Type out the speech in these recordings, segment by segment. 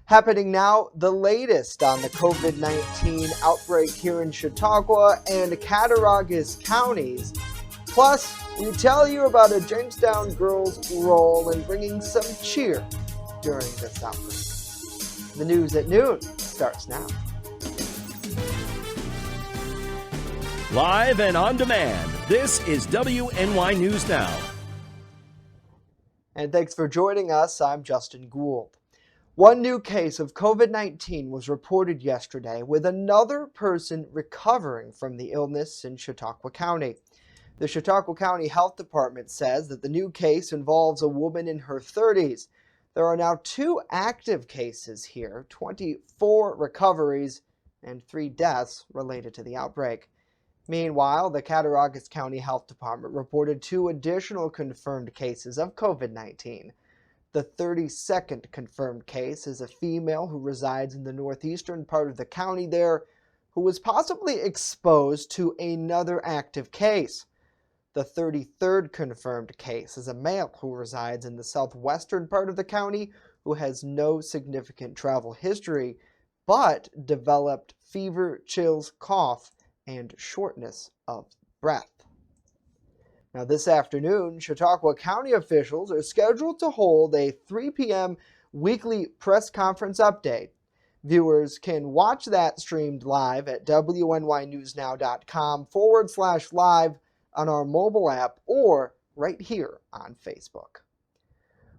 Happening now, the latest on the COVID-19 outbreak here in Chautauqua and Cattaraugus counties. Plus, we tell you about a Jamestown girl's role in bringing some cheer during this outbreak. The news at noon starts now. Live and on demand, this is WNY News Now. And thanks for joining us. I'm Justin Gould. One new case of COVID-19 was reported yesterday, with another person recovering from the illness in Chautauqua County. The Chautauqua County Health Department says that the new case involves a woman in her 30s. There are now 2 active cases here, 24 recoveries, and 3 deaths related to the outbreak. Meanwhile, the Cattaraugus County Health Department reported 2 additional confirmed cases of COVID-19. The 32nd confirmed case is a female who resides in the northeastern part of the county there, who was possibly exposed to another active case. The 33rd confirmed case is a male who resides in the southwestern part of the county who has no significant travel history, but developed fever, chills, cough, and shortness of breath. Now this afternoon, Chautauqua County officials are scheduled to hold a 3 p.m. weekly press conference update. Viewers can watch that streamed live at WNYNewsNow.com/live on our mobile app or right here on Facebook.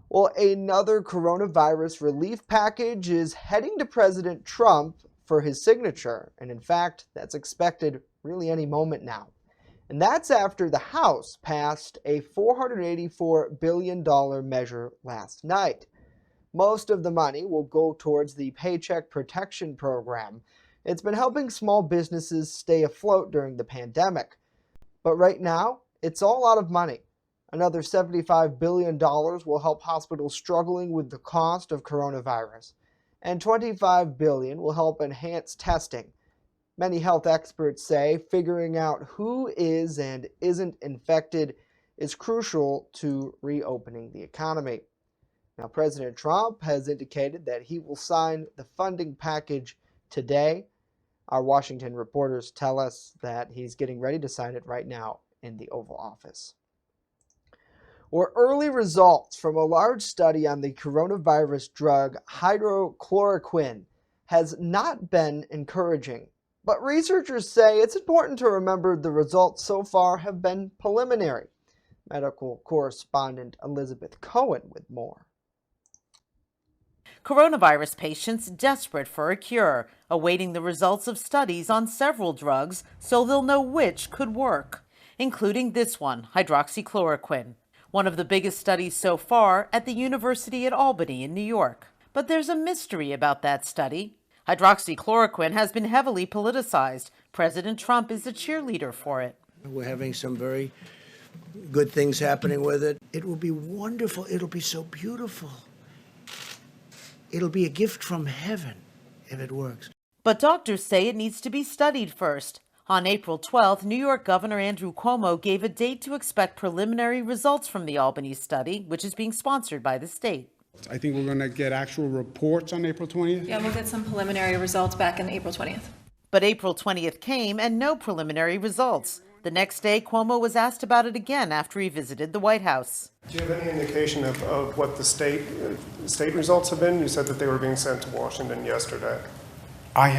Well, another coronavirus relief package is heading to President Trump for his signature, and in fact, that's expected really any moment now. And that's after the House passed a $484 billion measure last night. Most of the money will go towards the Paycheck Protection Program. It's been helping small businesses stay afloat during the pandemic. But right now, it's all out of money. Another $75 billion will help hospitals struggling with the cost of coronavirus. And $25 billion will help enhance testing. Many health experts say figuring out who is and isn't infected is crucial to reopening the economy. Now, President Trump has indicated that he will sign the funding package today. Our Washington reporters tell us that he's getting ready to sign it right now in the Oval Office. Or early results from a large study on the coronavirus drug hydroxychloroquine has not been encouraging. But researchers say it's important to remember the results so far have been preliminary. Medical correspondent Elizabeth Cohen with more. Coronavirus patients desperate for a cure, awaiting the results of studies on several drugs so they'll know which could work, including this one, hydroxychloroquine, one of the biggest studies so far at the University at Albany in New York. But there's a mystery about that study. Hydroxychloroquine has been heavily politicized. President Trump is a cheerleader for it. We're having some very good things happening with it. It will be wonderful. It'll be so beautiful. It'll be a gift from heaven if it works. But doctors say it needs to be studied first. On April 12th, New York Governor Andrew Cuomo gave a date to expect preliminary results from the Albany study, which is being sponsored by the state. I think we're going to get actual reports on April 20th. Yeah, we'll get some preliminary results back on April 20th. But April 20th came and no preliminary results. The next day, Cuomo was asked about it again after he visited the White House. Do you have any indication of what the state results have been? You said that they were being sent to Washington yesterday. I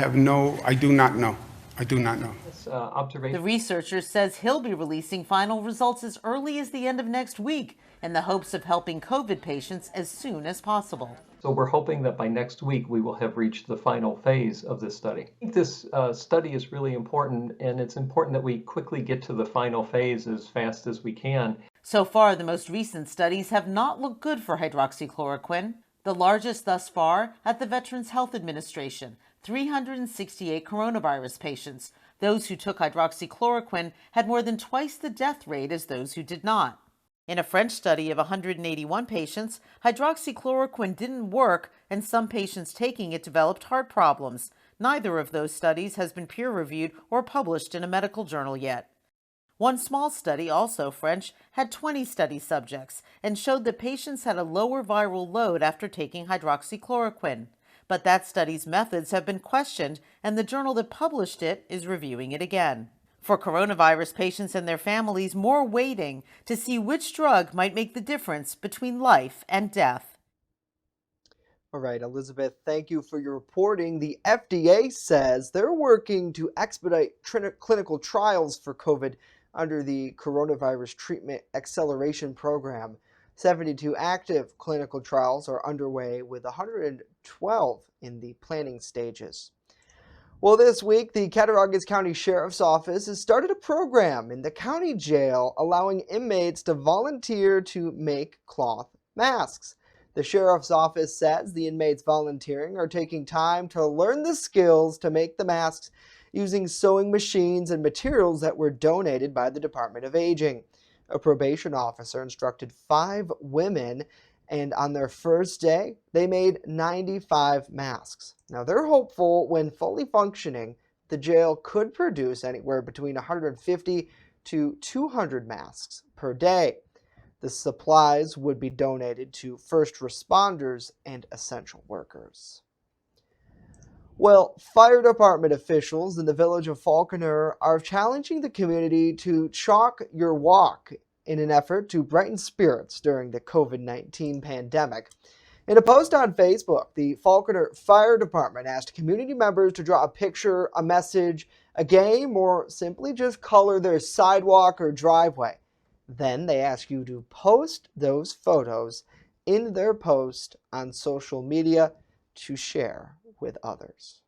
do not know. The researcher says he'll be releasing final results as early as the end of next week in the hopes of helping COVID patients as soon as possible. So we're hoping that by next week we will have reached the final phase of this study. I think this study is really important, and it's important that we quickly get to the final phase as fast as we can. So far, the most recent studies have not looked good for hydroxychloroquine. The largest thus far at the Veterans Health Administration, 368 coronavirus patients. Those who took hydroxychloroquine had more than twice the death rate as those who did not. In a French study of 181 patients, hydroxychloroquine didn't work, and some patients taking it developed heart problems. Neither of those studies has been peer-reviewed or published in a medical journal yet. One small study, also French, had 20 study subjects and showed that patients had a lower viral load after taking hydroxychloroquine. But that study's methods have been questioned, and the journal that published it is reviewing it again. For coronavirus patients and their families, more waiting to see which drug might make the difference between life and death. All right, Elizabeth, thank you for your reporting. The FDA says they're working to expedite clinical trials for COVID under the Coronavirus Treatment Acceleration Program. 72 active clinical trials are underway, with 112 in the planning stages. Well, this week, the Cattaraugus County Sheriff's Office has started a program in the county jail allowing inmates to volunteer to make cloth masks. The Sheriff's Office says the inmates volunteering are taking time to learn the skills to make the masks using sewing machines and materials that were donated by the Department of Aging. A probation officer instructed 5 women, and on their first day, they made 95 masks. Now, they're hopeful when fully functioning, the jail could produce anywhere between 150 to 200 masks per day. The supplies would be donated to first responders and essential workers. Well, fire department officials in the village of Falconer are challenging the community to chalk your walk in an effort to brighten spirits during the COVID-19 pandemic. In a post on Facebook, the Falconer Fire Department asked community members to draw a picture, a message, a game, or simply just color their sidewalk or driveway. Then they ask you to post those photos in their post on social media to share with others.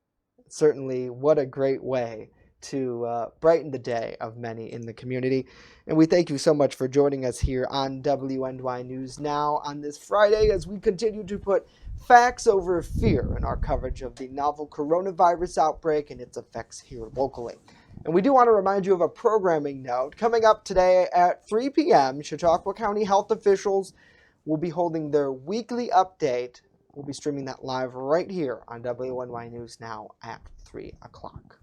Certainly, what a great way to brighten the day of many in the community. And we thank you so much for joining us here on WNY News Now on this Friday as we continue to put facts over fear in our coverage of the novel coronavirus outbreak and its effects here locally. And we do want to remind you of a programming note. Coming up today at 3 p.m., Chautauqua County health officials will be holding their weekly update. We'll be streaming that live right here on WNY News Now at 3 o'clock.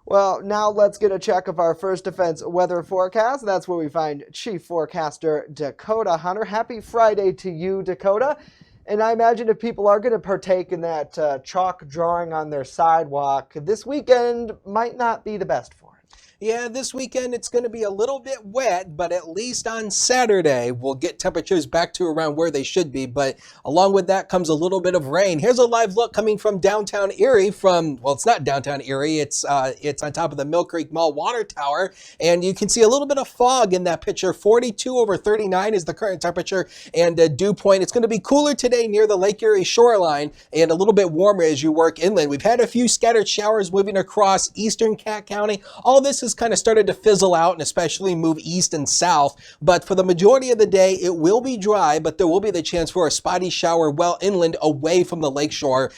Well, now let's get a check of our First Defense weather forecast. That's where we find Chief Forecaster Dakota Hunter. Happy Friday to you, Dakota. And I imagine if people are going to partake in that chalk drawing on their sidewalk, this weekend might not be the best for it. Yeah, this weekend it's going to be a little bit wet, but at least on Saturday we'll get temperatures back to around where they should be. But along with that comes a little bit of rain. Here's a live look coming from downtown Erie well, it's not downtown Erie. It's on top of the Mill Creek Mall water tower. And you can see a little bit of fog in that picture. 42 over 39 is the current temperature and dew point. It's going to be cooler today near the Lake Erie shoreline and a little bit warmer as you work inland. We've had a few scattered showers moving across eastern Cat County. All this has kind of started to fizzle out and especially move east and south. But for the majority of the day, it will be dry, but there will be the chance for a spotty shower well inland away from the lakeshore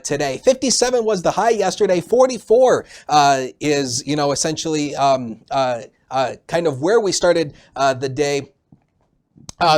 today. 57 was the high yesterday. 44 is, essentially kind of where we started the day.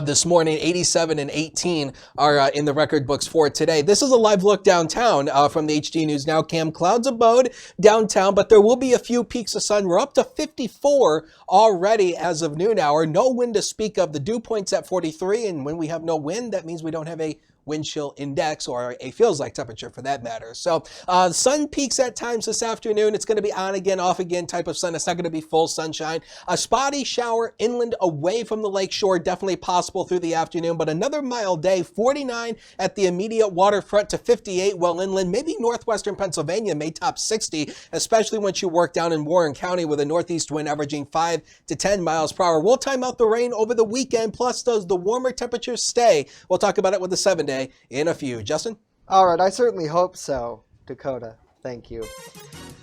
This morning. 87 and 18 are in the record books for today. This is a live look downtown from the HD News Now cam. Clouds abode downtown, but there will be a few peaks of sun. We're up to 54 already as of noon hour. No wind to speak of. The dew point's at 43, and when we have no wind, that means we don't have a wind chill index or a feels like temperature for that matter. So sun peaks at times this afternoon. It's going to be on again, off again type of sun. It's not going to be full sunshine. A spotty shower inland away from the lake shore, definitely possible through the afternoon, but another mild day. 49 at the immediate waterfront to 58 well inland. Maybe northwestern Pennsylvania may top 60, especially once you work down in Warren County with a northeast wind averaging 5 to 10 miles per hour. We'll time out the rain over the weekend, plus does the warmer temperatures stay? We'll talk about it with the 7-day in a few. Justin? All right, I certainly hope so, Dakota. Thank you.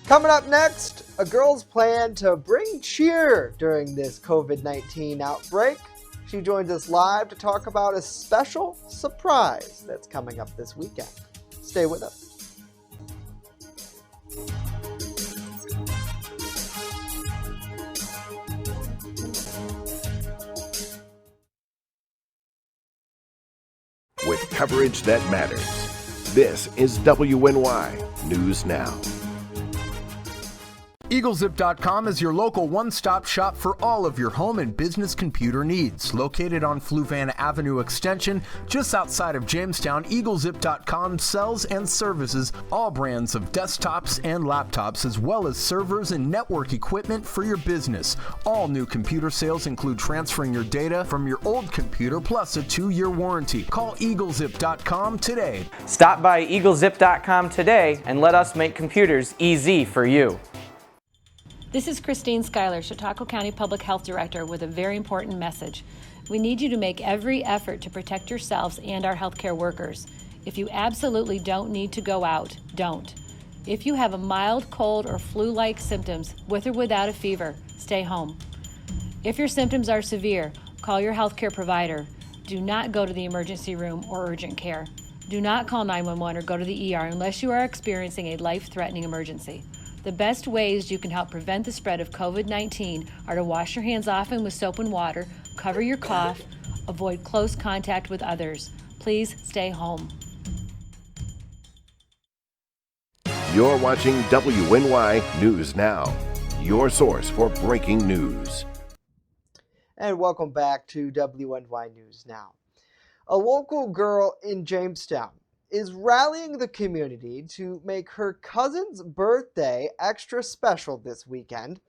Coming up next, a girl's plan to bring cheer during this COVID-19 outbreak. She joins us live to talk about a special surprise that's coming up this weekend. Stay with us. With coverage that matters. This is WNY News Now. EagleZip.com is your local one-stop shop for all of your home and business computer needs. Located on Fluvan Avenue Extension, just outside of Jamestown, EagleZip.com sells and services all brands of desktops and laptops, as well as servers and network equipment for your business. All new computer sales include transferring your data from your old computer plus a 2-year warranty. Call EagleZip.com today. Stop by EagleZip.com today and let us make computers easy for you. This is Christine Schuyler, Chautauqua County Public Health Director, with a very important message. We need you to make every effort to protect yourselves and our healthcare workers. If you absolutely don't need to go out, don't. If you have a mild cold or flu-like symptoms, with or without a fever, stay home. If your symptoms are severe, call your healthcare provider. Do not go to the emergency room or urgent care. Do not call 911 or go to the ER unless you are experiencing a life-threatening emergency. The best ways you can help prevent the spread of COVID-19 are to wash your hands often with soap and water, cover your cough, avoid close contact with others. Please stay home. You're watching WNY News Now, your source for breaking news. And welcome back to WNY News Now. A local girl in Jamestown is rallying the community to make her cousin's birthday extra special this weekend.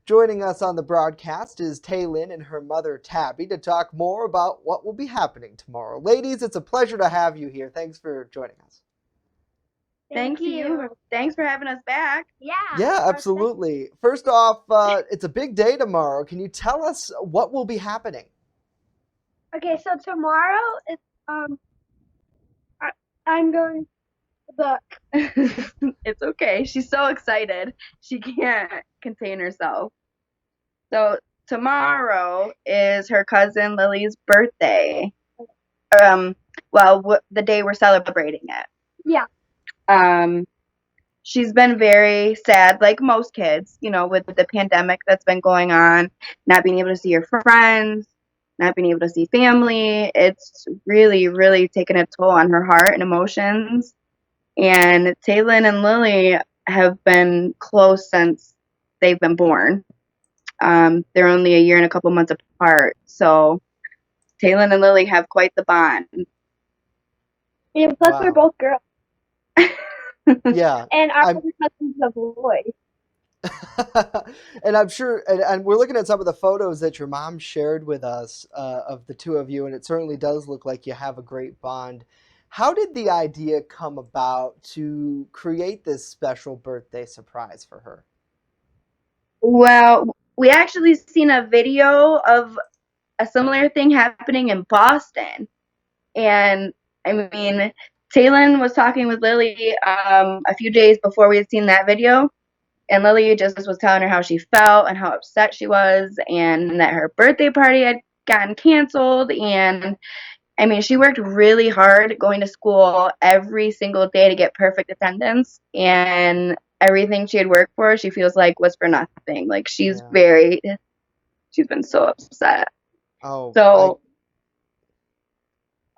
Joining us on the broadcast is Taylin and her mother Tabby to talk more about what will be happening tomorrow. Ladies, it's a pleasure to have you here. Thanks for joining us. Thank you. Thanks for having us back. Yeah, absolutely. First off, it's a big day tomorrow. Can you tell us what will be happening? Okay, so tomorrow it's I'm going to book. It's okay. She's so excited. She can't contain herself. So tomorrow is her cousin Lily's birthday. The day we're celebrating it. Yeah. She's been very sad, like most kids, with the pandemic that's been going on, not being able to see her friends, not being able to see family. It's really, really taken a toll on her heart and emotions. And Taylin and Lily have been close since they've been born. They're only a year and a couple months apart. So Taylin and Lily have quite the bond. And plus, we're both girls. Yeah. And our other cousin's a boy. And I'm sure, and we're looking at some of the photos that your mom shared with us of the two of you, and it certainly does look like you have a great bond. How did the idea come about to create this special birthday surprise for her? Well, we actually seen a video of a similar thing happening in Boston. And I mean, Taylin was talking with Lily a few days before we had seen that video. And Lily just was telling her how she felt and how upset she was, and that her birthday party had gotten canceled. And I mean, she worked really hard going to school every single day to get perfect attendance, and everything she had worked for, she feels like was for nothing. Like she's been so upset. Oh, so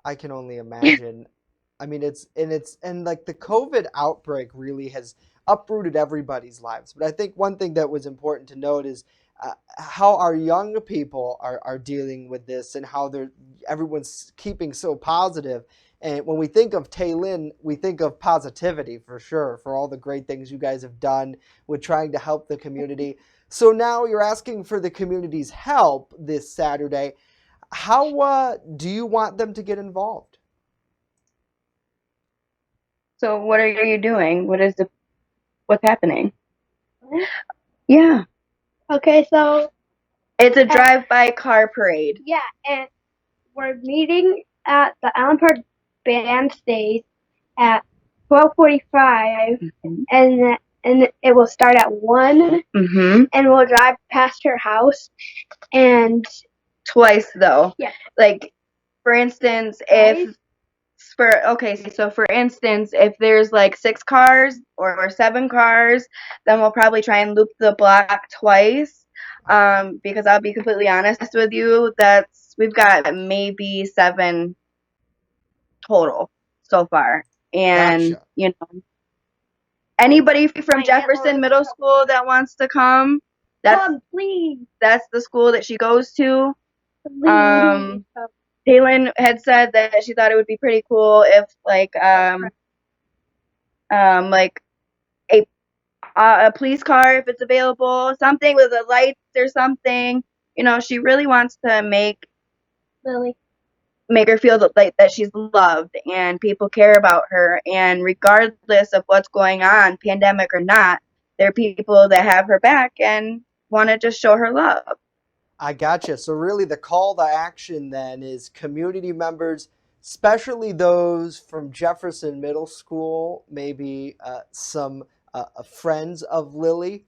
I can only imagine. I mean, and like the COVID outbreak really has uprooted everybody's lives. But I think one thing that was important to note is how our young people are dealing with this, and how everyone's keeping so positive. And when we think of Taylin, we think of positivity for sure, for all the great things you guys have done with trying to help the community. So now you're asking for the community's help this Saturday. How do you want them to get involved? So what are you doing? What's happening? Yeah. Okay, so it's a drive-by car parade. Yeah, and we're meeting at the Allen Park Bandstand at 12:45, and it will start at 1, and we'll drive past her house, and twice though. Yeah. Like, for instance, for instance, if there's like 6 cars or 7 cars, then we'll probably try and loop the block twice. Because I'll be completely honest with you, we've got maybe 7 total so far. And, Gotcha. Anybody from Jefferson Middle School that wants to come, Come, please. that's the school that she goes to. Please. Taylin had said that she thought it would be pretty cool if like a police car, if it's available, something with the lights or something. You know, she really wants to make her feel that she's loved and people care about her. And regardless of what's going on, pandemic or not, there are people that have her back and want to just show her love. I gotcha. So really the call to action then is community members, especially those from Jefferson Middle School, maybe some friends of Lily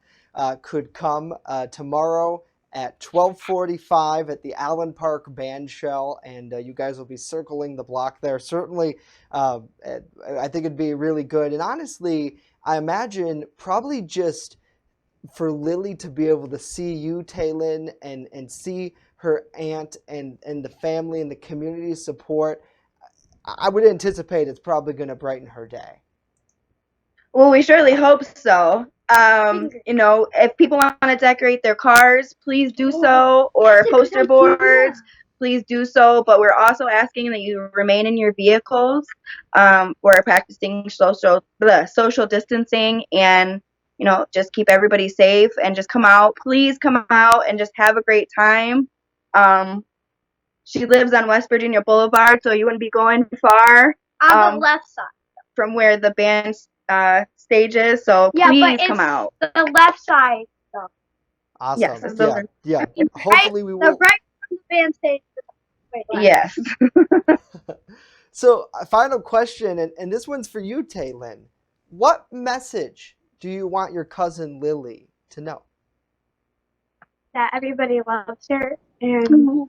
could come tomorrow at 12:45 at the Allen Park Band Shell, and you guys will be circling the block there. Certainly, I think it'd be really good. And honestly, I imagine probably just for Lily to be able to see you, Taylin, and see her aunt and the family and the community support, I would anticipate it's probably going to brighten her day. Well, we surely hope so. You know, if people want to decorate their cars, please do so, or poster boards, please do so. But we're also asking that you remain in your vehicles. We're practicing social distancing, and you know, just keep everybody safe and just come out. Please come out and just have a great time. She lives on West Virginia Boulevard, so you wouldn't be going far. On the left side. From where the band stage is, so please come out. The left side, though. Awesome. Yes, yeah. Hopefully we will. The right from the band stage. Yes. So, a final question, and this one's for you, Taylin. What message do you want your cousin Lily to know? That everybody loves her, and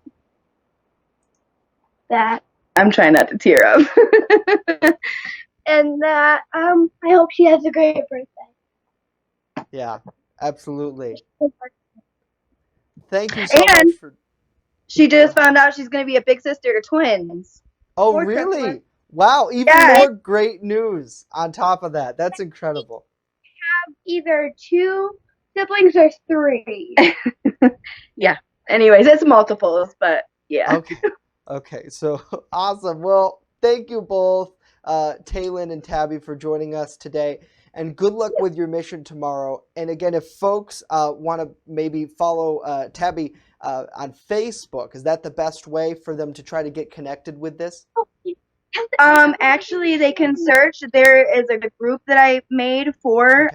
that I'm trying not to tear up. and that I hope she has a great birthday. Yeah, absolutely. Thank you so much for. She just found out she's going to be a big sister to twins. Oh, really? Wow, even more great news on top of that. That's incredible. Have either 2 siblings or 3. Yeah. Anyways, it's multiples, but yeah. Okay, so awesome. Well, thank you both, Taylin and Tabby, for joining us today. And good luck with your mission tomorrow. And again, if folks want to maybe follow Tabby on Facebook, is that the best way for them to try to get connected with this? Actually, they can search. There is a group that I made for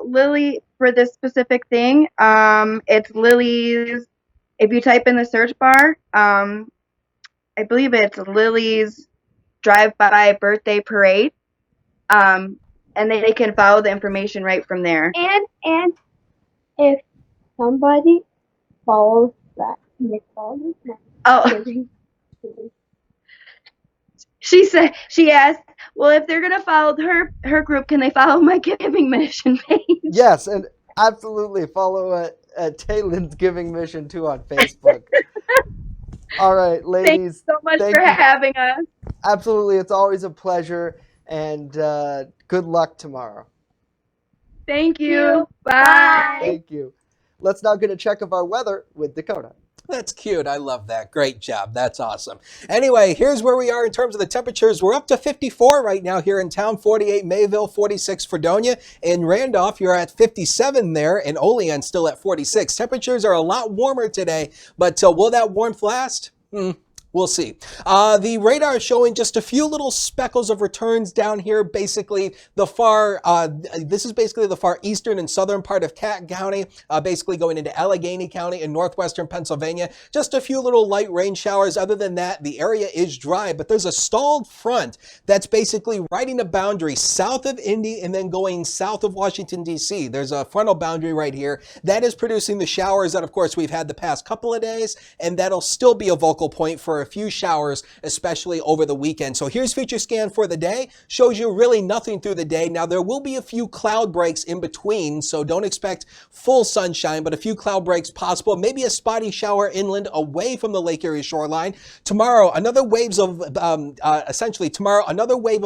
Lily for this specific thing. It's Lily's. If you type in the search bar, I believe it's Lily's Drive-By Birthday Parade. And they can follow the information right from there. And if somebody follows that, she asked, well, if they're gonna follow her group, can they follow my giving mission page? Yes, and absolutely follow Taylin's giving mission too on Facebook. All right, ladies. Thank you so much for having us. Absolutely, it's always a pleasure, and good luck tomorrow. Thank you. Bye. Thank you. Let's now get a check of our weather with Dakota. That's cute. I love that. Great job. That's awesome. Anyway, here's where we are in terms of the temperatures. We're up to 54 right now here in town, 48 Mayville, 46 Fredonia. In Randolph, you're at 57 there, and Olean still at 46. Temperatures are a lot warmer today, but will that warmth last? We'll see. The radar is showing just a few little speckles of returns down here. Basically, this is basically the far eastern and southern part of Cat County, basically going into Allegheny County in northwestern Pennsylvania. Just a few little light rain showers. Other than that, the area is dry, but there's a stalled front that's basically riding a boundary south of Indy and then going south of Washington, D.C. There's a frontal boundary right here that is producing the showers that, of course, we've had the past couple of days, and that'll still be a focal point for for a few showers, especially over the weekend. So here's Future Scan for the day. Shows you really nothing through the day. Now, there will be a few cloud breaks in between, so don't expect full sunshine, but a few cloud breaks possible. Maybe a spotty shower inland away from the Lake Erie shoreline. Tomorrow, another wave of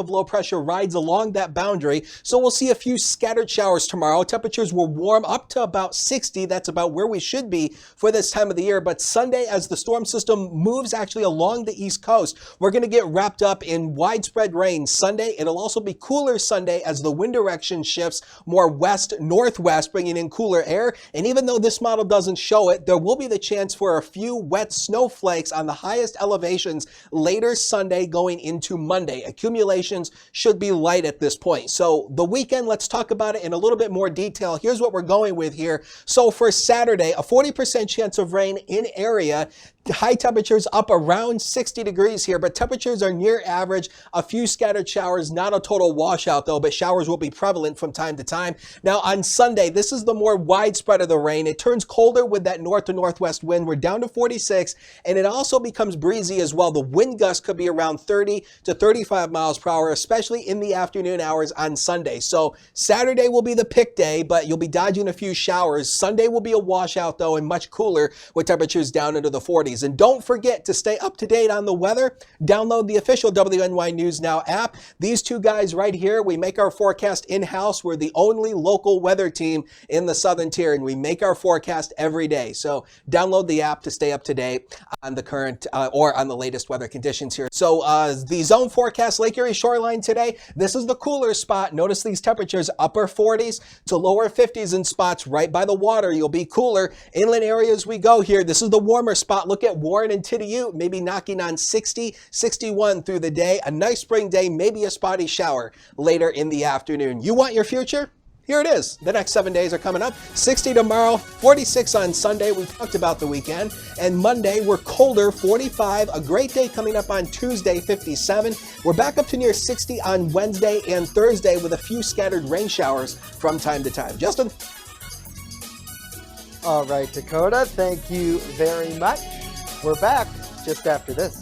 low pressure rides along that boundary, so we'll see a few scattered showers tomorrow. Temperatures will warm up to about 60. That's about where we should be for this time of the year. But Sunday, as the storm system moves actually along the East Coast, we're going to get wrapped up in widespread rain Sunday. It'll also be cooler Sunday as the wind direction shifts more west-northwest, bringing in cooler air. And even though this model doesn't show it, there will be the chance for a few wet snowflakes on the highest elevations later Sunday going into Monday. Accumulations should be light at this point. So the weekend, let's talk about it in a little bit more detail. Here's what we're going with here. So for Saturday, a 40% chance of rain in area. High temperatures up around 60 degrees here, but temperatures are near average. A few scattered showers, not a total washout though, but showers will be prevalent from time to time. Now on Sunday, this is the more widespread of the rain. It turns colder with that north to northwest wind. We're down to 46, and it also becomes breezy as well. The wind gust could be around 30 to 35 miles per hour, especially in the afternoon hours on Sunday. So Saturday will be the pick day, but you'll be dodging a few showers. Sunday will be a washout though, and much cooler with temperatures down into the 40s. And don't forget to stay up to date on the weather. Download the official WNY News Now app. These two guys right here, we make our forecast in-house. We're the only local weather team in the southern tier, and we make our forecast every day. So download the app to stay up to date on the current or on the latest weather conditions here. So the zone forecast, Lake Erie shoreline today, this is the cooler spot. Notice these temperatures, upper 40s to lower 50s in spots right by the water. You'll be cooler. Inland areas we go here. This is the warmer spot. Look at Warren and Tidiute, maybe knocking on 60, 61 through the day. A nice spring day, maybe a spotty shower later in the afternoon. You want your future? Here it is. The next 7 days are coming up. 60 tomorrow, 46 on Sunday. We talked about the weekend. And Monday, we're colder, 45. A great day coming up on Tuesday, 57. We're back up to near 60 on Wednesday and Thursday with a few scattered rain showers from time to time. Justin? All right, Dakota, thank you very much. We're back just after this.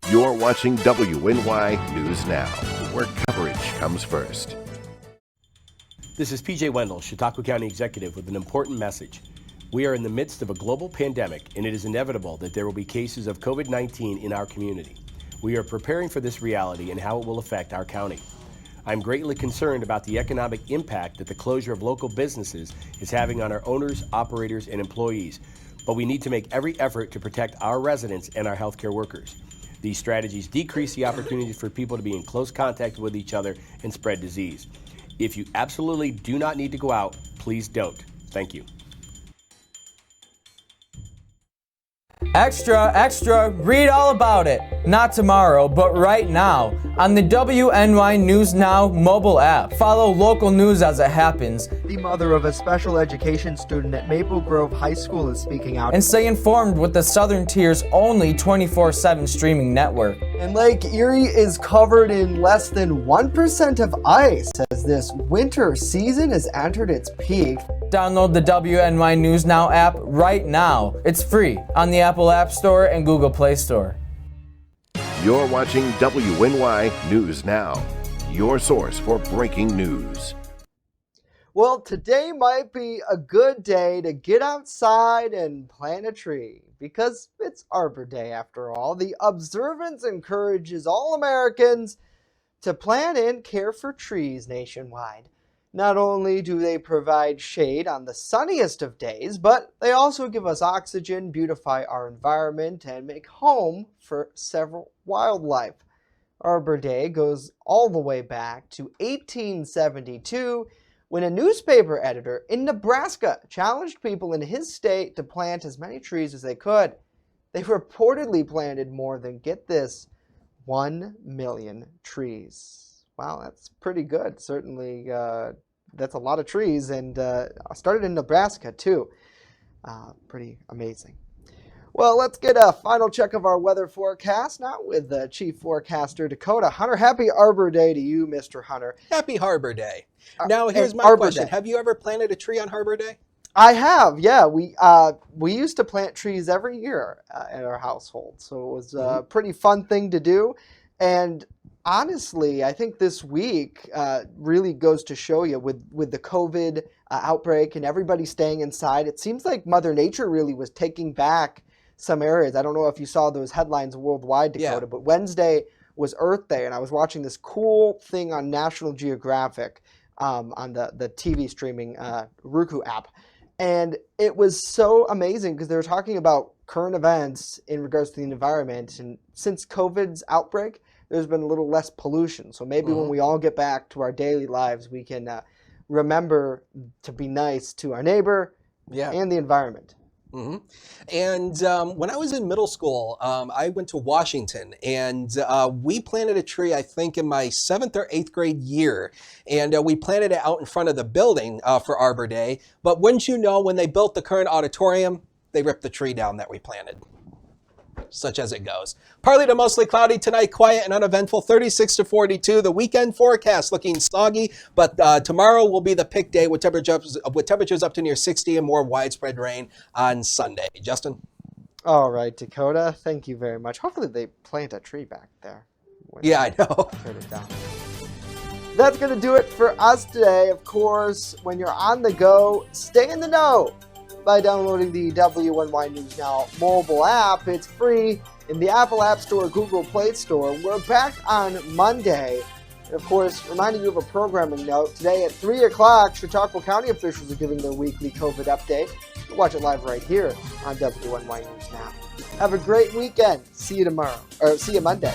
You're watching WNY News Now, where coverage comes first. This is PJ Wendell, Chautauqua County Executive, with an important message. We are in the midst of a global pandemic, and it is inevitable that there will be cases of COVID-19 in our community. We are preparing for this reality and how it will affect our county. I'm greatly concerned about the economic impact that the closure of local businesses is having on our owners, operators, and employees, but we need to make every effort to protect our residents and our healthcare workers. These strategies decrease the opportunity for people to be in close contact with each other and spread disease. If you absolutely do not need to go out, please don't. Thank you. Extra, extra, read all about it. Not tomorrow, but right now on the WNY News Now mobile app. Follow local news as it happens. The mother of a special education student at Maple Grove High School is speaking out. And stay informed with the Southern Tier's only 24/7 streaming network. And Lake Erie is covered in less than 1% of ice as this winter season has entered its peak. Download the WNY News Now app right now. It's free on the Apple App Store and Google Play Store. You're watching WNY News Now, your source for breaking news. Well, today might be a good day to get outside and plant a tree because it's Arbor Day after all. The observance encourages all Americans to plant and care for trees nationwide. Not only do they provide shade on the sunniest of days, but they also give us oxygen, beautify our environment, and make home for several wildlife. Arbor Day goes all the way back to 1872 when a newspaper editor in Nebraska challenged people in his state to plant as many trees as they could. They reportedly planted more than, get this, 1 million trees. Wow, that's pretty good. Certainly, that's a lot of trees, and started in Nebraska, too. Pretty amazing. Well, let's get a final check of our weather forecast now with the chief forecaster, Dakota Hunter. Happy Arbor Day to you, Mr. Hunter. Happy Harbor Day. Now, here's my Arbor question. Day. Have you ever planted a tree on Harbor Day? I have, yeah. We used to plant trees every year at our household, so it was a pretty fun thing to do. And honestly, I think this week really goes to show you with the COVID outbreak and everybody staying inside, it seems like Mother Nature really was taking back some areas. I don't know if you saw those headlines worldwide, Dakota, but Wednesday was Earth Day, and I was watching this cool thing on National Geographic on the TV streaming Roku app. And it was so amazing because they were talking about current events in regards to the environment. And since COVID's outbreak, there's been a little less pollution. So maybe when we all get back to our daily lives, we can remember to be nice to our neighbor and the environment. And when I was in middle school, I went to Washington, and we planted a tree, I think, in my 7th or 8th grade year. And we planted it out in front of the building for Arbor Day. But wouldn't you know, when they built the current auditorium, they ripped the tree down that we planted. Such as it goes. Partly to mostly cloudy tonight, quiet and uneventful, 36 to 42. The weekend forecast looking soggy, but tomorrow will be the pick day with temperatures up to near 60 and more widespread rain on Sunday. Justin? All right, Dakota, thank you very much. Hopefully they plant a tree back there. Yeah, I know. Turn it down. That's going to do it for us today. Of course, when you're on the go, stay in the know by downloading the WNY News Now mobile app. It's free in the Apple App Store, Google Play Store. We're back on Monday. And of course, reminding you of a programming note. Today at 3 o'clock, Chautauqua County officials are giving their weekly COVID update. You can watch it live right here on WNY News Now. Have a great weekend. See you tomorrow, or see you Monday.